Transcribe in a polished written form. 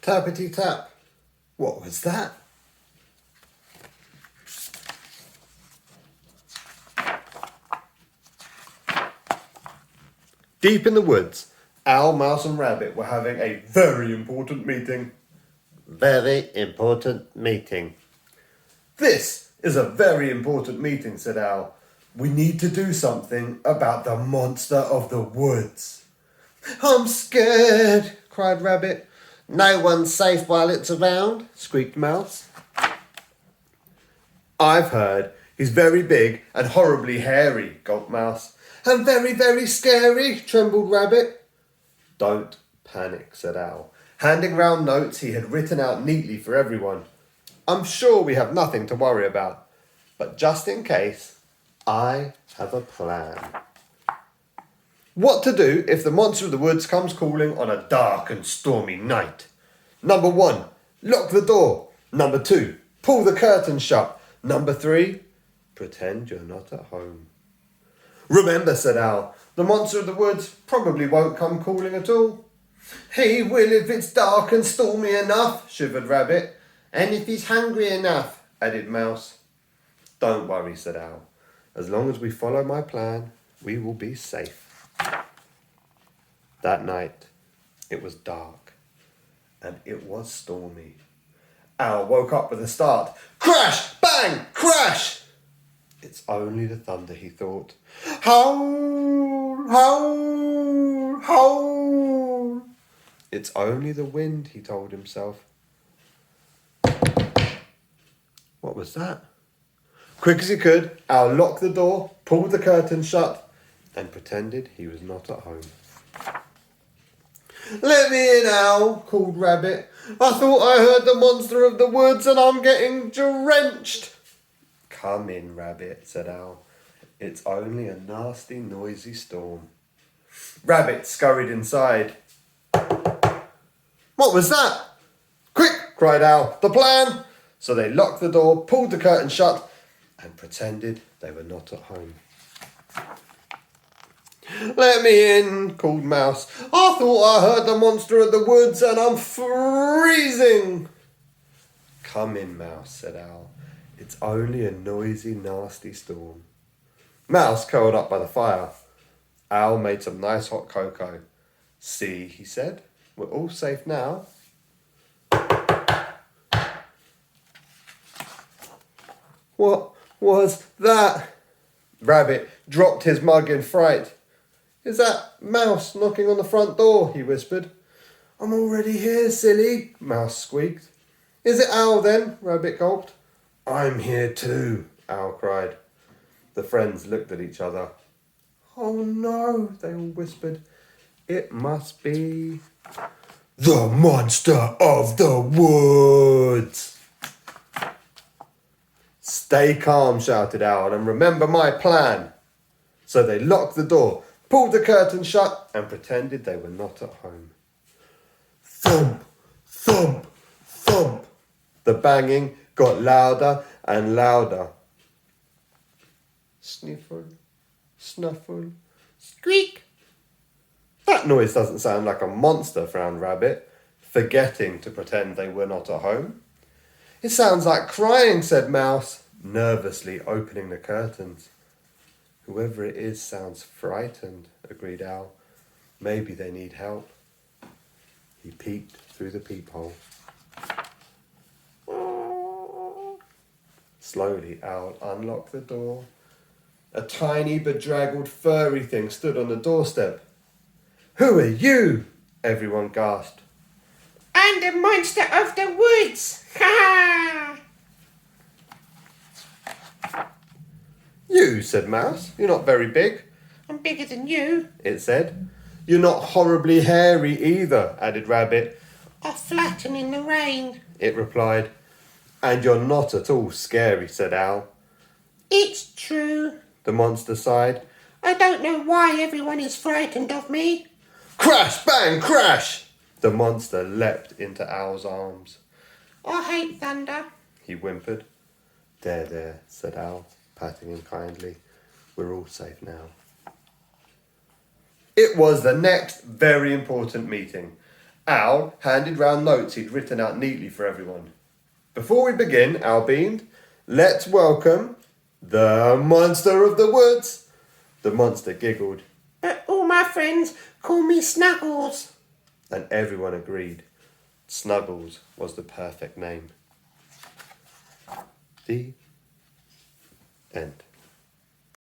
Tappity-Tap. What was that? Deep in the woods, Owl, Mouse and Rabbit were having a very important meeting. Very important meeting. This is a very important meeting, said Owl. We need to do something about the monster of the woods. I'm scared, cried Rabbit. No one's safe while it's around, squeaked Mouse. I've heard he's very big and horribly hairy, gulped Mouse. And very, very scary, trembled Rabbit. Don't panic, said Owl, handing round notes he had written out neatly for everyone. I'm sure we have nothing to worry about, but just in case, I have a plan. What to do if the monster of the woods comes calling on a dark and stormy night? Number 1, lock the door. Number 2, pull the curtain shut. Number 3, pretend you're not at home. Remember, said Owl, the monster of the woods probably won't come calling at all. He will if it's dark and stormy enough, shivered Rabbit. And if he's hungry enough, added Mouse. Don't worry, said Owl. As long as we follow my plan, we will be safe. That night, it was dark, and it was stormy. Owl woke up with a start. Crash! Bang! Crash! It's only the thunder, he thought. Howl! Howl! Howl! It's only the wind, he told himself. What was that? Quick as he could, Owl locked the door, pulled the curtain shut, and pretended he was not at home. Let me in, Owl, called Rabbit. I thought I heard the monster of the woods and I'm getting drenched. Come in, Rabbit, said Owl. It's only a nasty, noisy storm. Rabbit scurried inside. What was that? Quick, cried Owl, the plan. So they locked the door, pulled the curtain shut, and pretended they were not at home. Let me in, called Mouse. I thought I heard the monster of the woods and I'm freezing. Come in, Mouse, said Owl. It's only a noisy, nasty storm. Mouse curled up by the fire. Owl made some nice hot cocoa. See, he said, we're all safe now. What was that? Rabbit dropped his mug in fright. Is that Mouse knocking on the front door? He whispered. I'm already here, silly, Mouse squeaked. Is it Owl then? Rabbit gulped. I'm here too, Owl cried. The friends looked at each other. Oh no, they all whispered. It must be the monster of the woods. Stay calm, shouted Owl, and remember my plan. So they locked the door, pulled the curtain shut, and pretended they were not at home. Thump, thump, thump. The banging got louder and louder. Sniffle, snuffle, squeak. That noise doesn't sound like a monster, frowned Rabbit, forgetting to pretend they were not at home. It sounds like crying, said Mouse, nervously opening the curtains. Whoever it is sounds frightened, agreed Owl. Maybe they need help. He peeked through the peephole. Slowly, Owl unlocked the door. A tiny, bedraggled, furry thing stood on the doorstep. Who are you? Everyone gasped. I'm the monster of the woods! Ha ha! You, said Mouse. You're not very big. I'm bigger than you, it said. You're not horribly hairy either, added Rabbit. I flatten in the rain, it replied. And you're not at all scary, said Owl. It's true, the monster sighed. I don't know why everyone is frightened of me. Crash, bang, crash! The monster leapt into Owl's arms. I hate thunder, he whimpered. There, said Owl, patting him kindly. We're all safe now. It was the next very important meeting. Al handed round notes he'd written out neatly for everyone. Before we begin, Al beamed, let's welcome the monster of the woods. The monster giggled. All my friends call me Snuggles. And everyone agreed. Snuggles was the perfect name. The end.